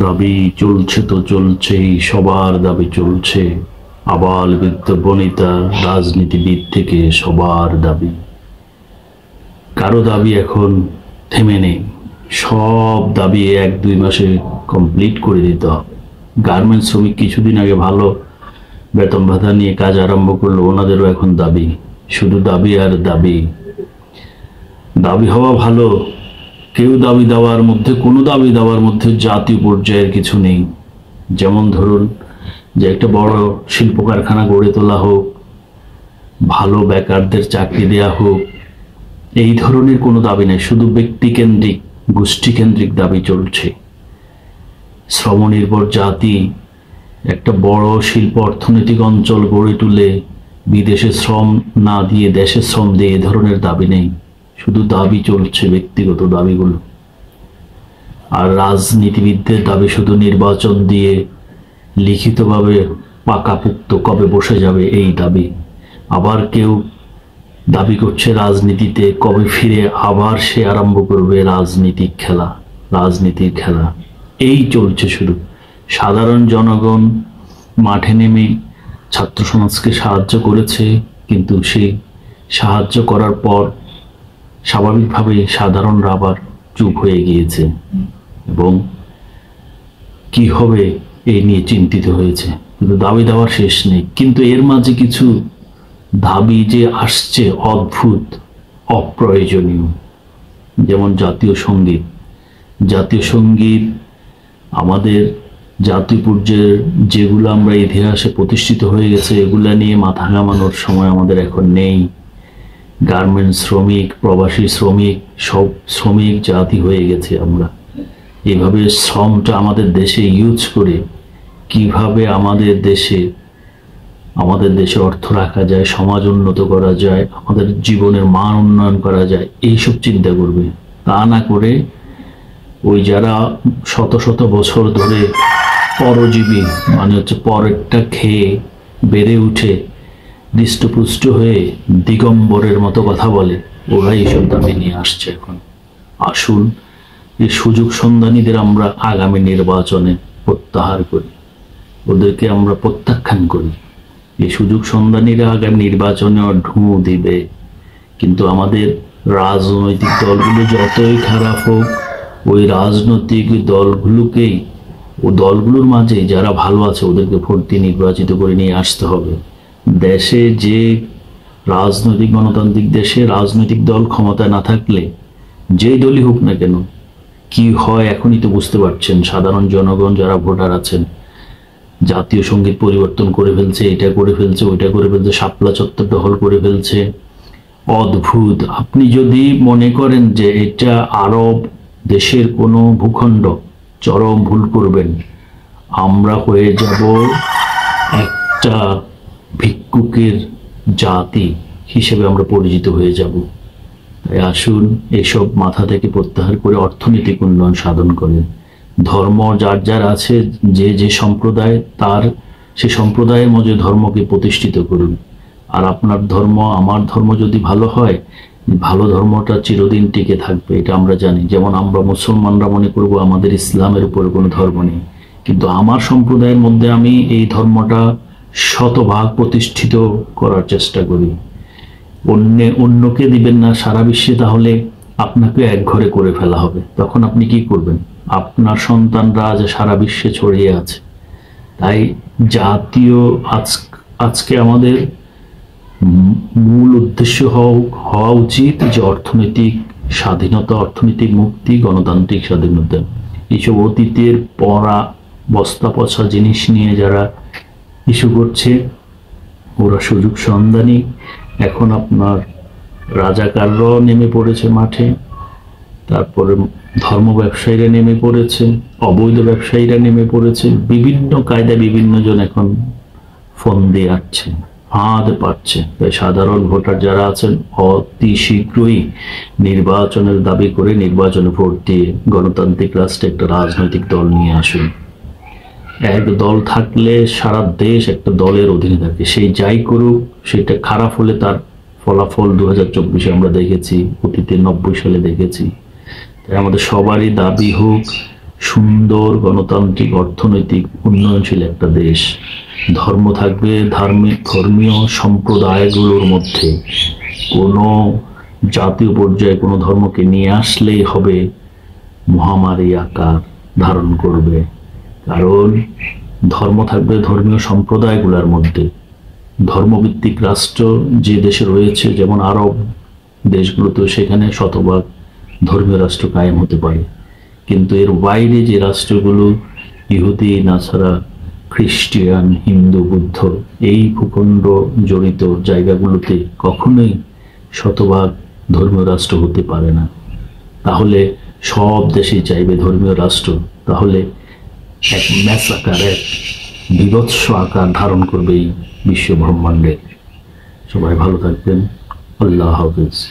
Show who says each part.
Speaker 1: দাবি চলছে তো চলছেই, সবার দাবি চলছে। আবাল বৃদ্ধ বনিতা রাজনীতিবিদ থেকে সবার দাবি। কারো দাবি এখন থেমে নেই, সব দাবি 1-2 মাসে কমপ্লিট করে দিতে হবে। গার্মেন্টস শ্রমিক কিছুদিন আগে ভালো বেতন ভাতা নিয়ে কাজ আরম্ভ করলো, ওনাদেরও এখন দাবি, শুধু দাবি আর দাবি। দাবি হওয়া ভালো, কেউ দাবি দেওয়ার মধ্যে, কোনো দাবি দেওয়ার মধ্যে জাতীয় পর্যায়ের কিছু নেই। যেমন ধরুন যে একটা বড় শিল্প কারখানা গড়ে তোলা হোক, ভালো বেকারদের চাকরি দেয়া হোক, এই ধরনের কোনো দাবি নেই, শুধু ব্যক্তিকেন্দ্রিক গোষ্ঠীকেন্দ্রিক দাবি চলছে। শ্রমনির্ভর জাতি, একটা বড় শিল্প অর্থনৈতিক অঞ্চল গড়ে তুলে বিদেশে শ্রম না দিয়ে দেশে শ্রম দিয়ে, এ ধরনের দাবি নেই, শুধু দাবি চলছে ব্যক্তিগত দাবিগুলো। আর রাজনীতিবিদদের দাবি শুধু নির্বাচন দিয়ে লিখিতভাবে পাকাপুক্ত কবে বসে যাবে এই দাবি। আবার কেউ দাবি করছে রাজনীতিতে কবে ফিরে আবার সে আরম্ভ করবে রাজনীতির খেলা। এই চলছে শুধু। সাধারণ জনগণ মাঠে নেমে ছাত্র সমাজকে সাহায্য করেছে, কিন্তু সেই সাহায্য করার পর স্বাভাবিকভাবে সাধারণরা আবার চুপ হয়ে গিয়েছে এবং কি হবে এই নিয়ে চিন্তিত হয়েছে। কিন্তু দাবি দেওয়ার শেষ নেই। কিন্তু এর মাঝে কিছু দাবি যে আসছে অদ্ভুত, অপ্রয়োজনীয়, যেমন জাতীয় সঙ্গীত আমাদের জাতীয় পর্যায়ের যেগুলো আমরা ইতিহাসে প্রতিষ্ঠিত হয়ে গেছে, এগুলা নিয়ে মাথা ঘামানোর সময় আমাদের এখন নেই। গার্মেন্টস শ্রমিক, প্রবাসী শ্রমিক, সব শ্রমিক জাতি হয়ে গেছে আমরা। এভাবে শ্রমটা আমাদের দেশে ইউজ করে কিভাবে আমাদের দেশে অর্থ রাখা যায়, সমাজ উন্নত করা যায়, আমাদের জীবনের মান উন্নয়ন করা যায়, এইসব চিন্তা করবে। তা না করে ওই যারা শত শত বছর ধরে পরজীবী, মানে হচ্ছে পরেরটা খেয়ে বেড়ে উঠে হৃষ্টপুষ্ট হয়ে দিগম্বরের মতো কথা বলে, ওরা এইসব দাবি নিয়ে আসছে এখন। আসুন এই সুযোগ সন্ধানীদের আমরা আগামী নির্বাচনে প্রত্যাহার করি, ওদেরকে আমরা প্রত্যাখ্যান করি। এই সুযোগ সন্ধানীরা আগামী নির্বাচনে ঢুঁ দিবে, কিন্তু আমাদের রাজনৈতিক দলগুলো যতই খারাপ হোক, ওই রাজনৈতিক দলগুলোকেই, ও দলগুলোর মাঝে যারা ভালো আছে ওদেরকে ভোট দিয়ে নির্বাচিত করে নিয়ে আসতে হবে। দেশে যে রাজনৈতিক গণতান্ত্রিক দেশে রাজনৈতিক দল ক্ষমতায় না থাকলে যে দলই হোক না কেন কি হয় এখনই তো বুঝতে পারছেন। সাধারণ জনগণ যারা ভোটার আছেন, জাতীয় সঙ্গীত পরিবর্তন করে ফেলছে, এটা করে ফেলছে, ওইটা করে ফেলছে, শাপলা চত্বর দখল করে ফেলছে, অদ্ভুত। আপনি যদি মনে করেন যে এটা আরব দেশের কোনো ভূখণ্ড, চরম ভুল করবেন। আমরা হয়ে যাব একটা ভিক্ষুকের জাতি হিসেবে আমরা পরিচিত হয়ে যাব। তাই আসুন এসব মাথা থেকে প্রত্যাহার করে অর্থনৈতিক উন্নয়ন সাধন করেন। ধর্ম যার যার আছে, যে যে সম্প্রদায়, তার সে সম্প্রদায়ের মধ্যে ধর্মকে প্রতিষ্ঠিত করুন। আর আপনার ধর্ম আমার ধর্ম যদি ভালো হয়, ভালো ধর্মটা চিরদিন টিকে থাকবে, এটা আমরা জানি। যেমন আমরা মুসলমানরা মনে করব আমাদের ইসলামের উপর কোনো ধর্ম নেই, কিন্তু আমার সম্প্রদায়ের মধ্যে আমি এই ধর্মটা শতভাগ প্রতিষ্ঠিত করার চেষ্টা করি। অন্যকে দিবেন না সারা বিশ্বে, তাহলে আপনাকে এক ঘরে করে ফেলা হবে। তখন আপনি কি করবেন? আপনার সন্তানরা যে সারা বিশ্বে ছড়িয়ে আছে। তাই জাতীয় আজকে আমাদের মূল উদ্দেশ্য হওয়া উচিত যে অর্থনৈতিক স্বাধীনতা, অর্থনৈতিক মুক্তি, গণতান্ত্রিক স্বাধীনতা। এইসব অতীতের পড়া বস্তা পচা জিনিস নিয়ে যারা ইস্যু করছে, ওরা সুযোগ সন্ধানী। এখন আপনার রাজাকাররাও নেমে পড়েছে মাঠে, তারপরে ধর্ম ব্যবসায়ীরা নেমে পড়েছে, অবৈধ ব্যবসায়ীরা নেমে পড়েছে, বিভিন্ন কায়দায় বিভিন্ন জন এখন ফোন দিয়ে আসছে, ফাঁদ পাচ্ছে। তাই সাধারণ ভোটার যারা আছেন অতি শীঘ্রই নির্বাচনের দাবি করে নির্বাচনে ভোট দিয়ে গণতান্ত্রিক রাষ্ট্রে একটা রাজনৈতিক দল নিয়ে আসুন। এক দল থাকলে সারা দেশ একটা দলের অধীনে থাকে, সেই যাই করুক, সেটা খারাপ হলে তার ফলাফল 2024 আমরা দেখেছি, অতীতে 90 সালে দেখেছি। তাই আমাদের সবারই দাবি হোক সুন্দর গণতান্ত্রিক অর্থনৈতিক উন্নয়নশীল একটা দেশ। ধর্ম থাকবে, ধর্মীয় সম্প্রদায়গুলোর মধ্যে কোনো জাতীয় পর্যায়ে কোনো ধর্মকে নিয়ে আসলেই হবে মহামারী আকার ধারণ করবে। কারণ ধর্ম থাকবে ধর্মীয় সম্প্রদায়গুলোর মধ্যে। ধর্মভিত্তিক রাষ্ট্র যে দেশে রয়েছে, যেমন আরব দেশগুলোতে, সেখানে শতভাগ ধর্মীয় রাষ্ট্র কায়েম হতে পারে। কিন্তু এর বাইরে যে রাষ্ট্রগুলো ইহুদি, নাসারা, খ্রিস্টান, হিন্দু, বুদ্ধ, এই ভূখণ্ড জড়িত জায়গাগুলোতে কখনোই শতভাগ ধর্মীয় রাষ্ট্র হতে পারে না। তাহলে সব দেশেই চাইবে ধর্মীয় রাষ্ট্র, তাহলে এক ম্যাচ আকার, এক বিভৎস আকার ধারণ করবে এই বিশ্ব ব্রহ্মাণ্ডে। সবাই ভালো থাকবেন। আল্লাহ হাফেজ।